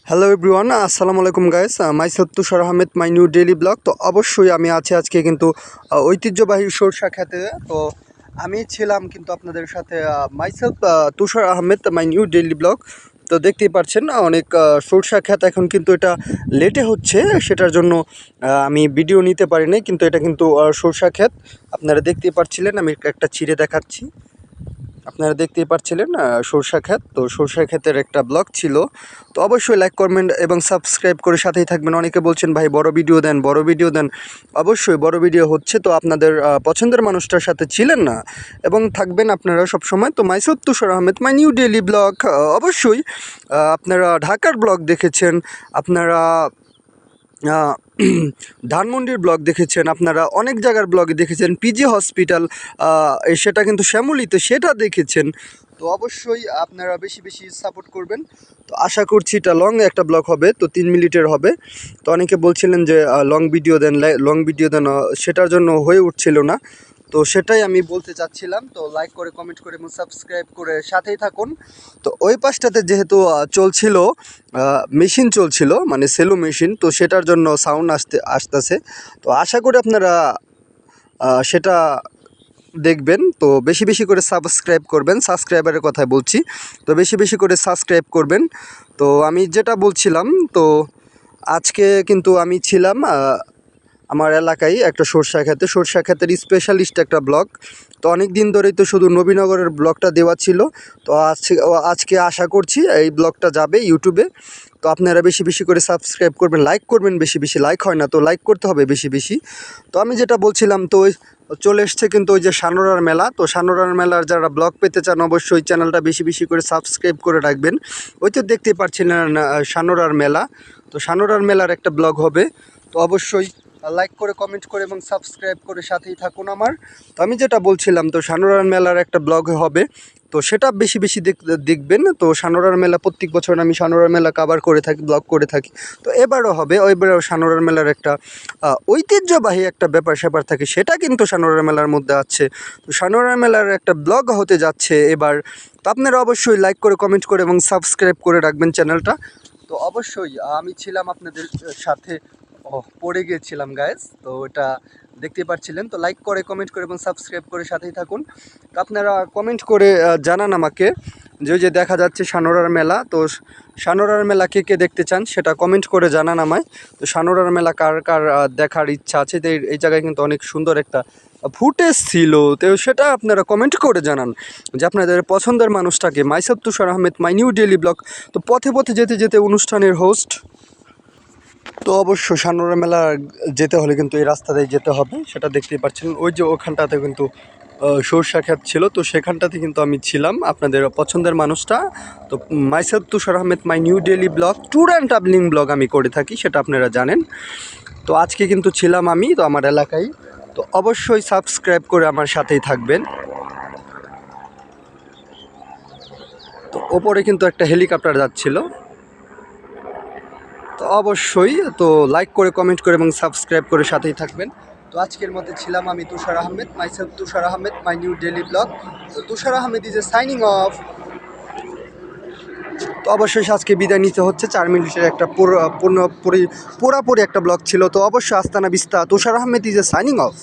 Hello everyone, আসসালামু আলাইকুম guys. Myself Tushar Ahmed, my new daily blog. তো অবশ্যই আমি আছি আজকে কিন্তু ঐতিহ্যবাহী সরষা খেতে। তো আমি ছিলাম কিন্তু আপনাদের সাথে myself Tushar Ahmed, my new daily blog. তো দেখতেই পাচ্ছেন অনেক সরষা ক্ষেত এখন কিন্তু এটা লেটে হচ্ছে, সেটার জন্য আমি ভিডিও নিতে পারিনি। কিন্তু এটা কিন্তু সরষা ক্ষেত আপনারা দেখতেই পাচ্ছিলেন। আমি একটা ছিঁড়ে দেখাচ্ছি। আপনারা দেখতেই পাচ্ছিলেন সরষা ক্ষেত। তো সরষা ক্ষেতের একটা ব্লগ ছিল। তো অবশ্যই লাইক কমেন্ট এবং সাবস্ক্রাইব করে সাথেই থাকবেন। অনেকে বলছেন ভাই বড় ভিডিও দেন, বড় ভিডিও দেন। অবশ্যই বড় ভিডিও হচ্ছে, তো আপনাদের পছন্দের মানুষটার সাথে ছিলেন না এবং থাকবেন আপনারা সবসময়। তো myself Tushar Ahmed, my new daily blog. অবশ্যই আপনারা ঢাকার ব্লগ দেখেছেন, আপনারা ধানমন্ডির ব্লগ দেখেছেন, আপনারা অনেক জায়গার ব্লগ দেখেছেন, পিজি হসপিটাল সেটা কিন্তু শ্যামলীতে, সেটা দেখেছেন। তো অবশ্যই আপনারা বেশি বেশি সাপোর্ট করবেন। তো আশা করছি এটা লং একটা ব্লগ হবে, তো 3 মিনিটের হবে। তো অনেকে বলছিলেন যে লং ভিডিও দেন, লং ভিডিও দেন, সেটার জন্য হয়ে উঠছিল না। তো সেটাই আমি বলতে চাচ্ছিলাম। তো লাইক করে কমেন্ট করে এবং সাবস্ক্রাইব করে সাথেই থাকুন। তো ওই পাশটাতে যেহেতু চলছিল মেশিন চলছিল, মানে সেলো মেশিন, তো সেটার জন্য সাউন্ড আসতেছে। তো আশা করি আপনারা সেটা দেখবেন। তো বেশি বেশি করে সাবস্ক্রাইব করবেন, সাবস্ক্রাইবারের কথা বলছি। তো বেশি বেশি করে সাবস্ক্রাইব করবেন। তো আমি যেটা বলছিলাম, তো আজকে কিন্তু আমি ছিলাম আমার এলাকায় একটা সরষা ক্ষেতে, সরষা ক্ষেতের স্পেশালিস্ট একটা ব্লগ। তো অনেক দিন ধরেই তো শুধু নবীনগরের ব্লগটা দেওয়া ছিল। তো আজকে আশা করছি এই ব্লগটা যাবে ইউটিউবে। তো আপনারা বেশি বেশি করে সাবস্ক্রাইব করবেন, লাইক করবেন, বেশি বেশি লাইক হয় না, তো লাইক করতে হবে বেশি বেশি। তো আমি যেটা বলছিলাম, তো ওই চলে এসছে কিন্তু ওই যে সানোরার মেলা। তো সানোরার মেলার যারা ব্লগ পেতে চান অবশ্যই চ্যানেলটা বেশি বেশি করে সাবস্ক্রাইব করে রাখবেন। ওই তো দেখতেই পাচ্ছিলেন সানোরার মেলা। তো সানোরার মেলার একটা ব্লগ হবে। তো অবশ্যই লাইক করে কমেন্ট করে এবং সাবস্ক্রাইব করে সাথেই থাকুন আমার। তো আমি যেটা বলছিলাম, তো সানোরার মেলার একটা ব্লগ হবে, তো সেটা বেশি বেশি দেখবেন। তো সানোরার মেলা প্রত্যেক বছর আমি সানোরার মেলা কভার করে থাকি, ব্লগ করে থাকি। তো এবারও হবে, এবারও সানোরার মেলার একটা ঐতিহ্যবাহী একটা ব্যাপার স্যাপার থাকে, সেটা কিন্তু সানোরার মেলার মধ্যে আছে। তো সানোরার মেলার একটা ব্লগ হতে যাচ্ছে এবার। তো আপনারা অবশ্যই লাইক করে কমেন্ট করে এবং সাবস্ক্রাইব করে রাখবেন চ্যানেলটা। তো অবশ্যই আমি ছিলাম আপনাদের সাথে, পড়ে গিয়েছিলাম গাইজ। তো ওটা দেখতে পাচ্ছিলেন। তো লাইক করে কমেন্ট করে এবং সাবস্ক্রাইব করে সাথেই থাকুন। তো আপনারা কমেন্ট করে জানান আমাকে যে ওই যে দেখা যাচ্ছে সানোরার মেলা। তো সানোরার মেলা কে কে দেখতে চান সেটা কমেন্ট করে জানান আমায়। তো সানোরার মেলা কার কার দেখার ইচ্ছা আছে। তো এই জায়গায় কিন্তু অনেক সুন্দর একটা ফুটেজ ছিল, তো সেটা আপনারা কমেন্ট করে জানান যে আপনাদের পছন্দের মানুষটাকে। Myself Tushar Ahmed, my new daily blog. তো পথে পথে যেতে যেতে অনুষ্ঠানের হোস্ট। তো অবশ্যই সানোরা মেলা যেতে হলে কিন্তু এই রাস্তা দিয়ে যেতে হবে, সেটা দেখতেই পাচ্ছেন। ওই যে ওখানটাতে কিন্তু সরষা ক্ষেত ছিল, তো সেখানটাতে কিন্তু আমি ছিলাম, আপনাদের পছন্দের মানুষটা। তো myself Tushar Ahmed, my new daily blog, tour and travelling blog আমি করে থাকি, সেটা আপনারা জানেন। তো আজকে কিন্তু ছিলাম আমি তো আমার এলাকায়। তো অবশ্যই সাবস্ক্রাইব করে আমার সাথেই থাকবেন। তো ওপরে কিন্তু একটা হেলিকপ্টার যাচ্ছিল। তো অবশ্যই তো লাইক করে কমেন্ট করে এবং সাবস্ক্রাইব করে সাথেই থাকবেন। তো আজকের মধ্যে ছিলাম আমি Tushar Ahmed, myself Tushar Ahmed, my new daily blog. তো Tushar Ahmed is a signing off. তো অবশ্যই আজকে বিদায় নিতে হচ্ছে। 4 মিনিটের একটা পুরোপুরি একটা ব্লগ ছিল। তো অবশ্যই আস্তানা বিস্তা, Tushar Ahmed is a signing of.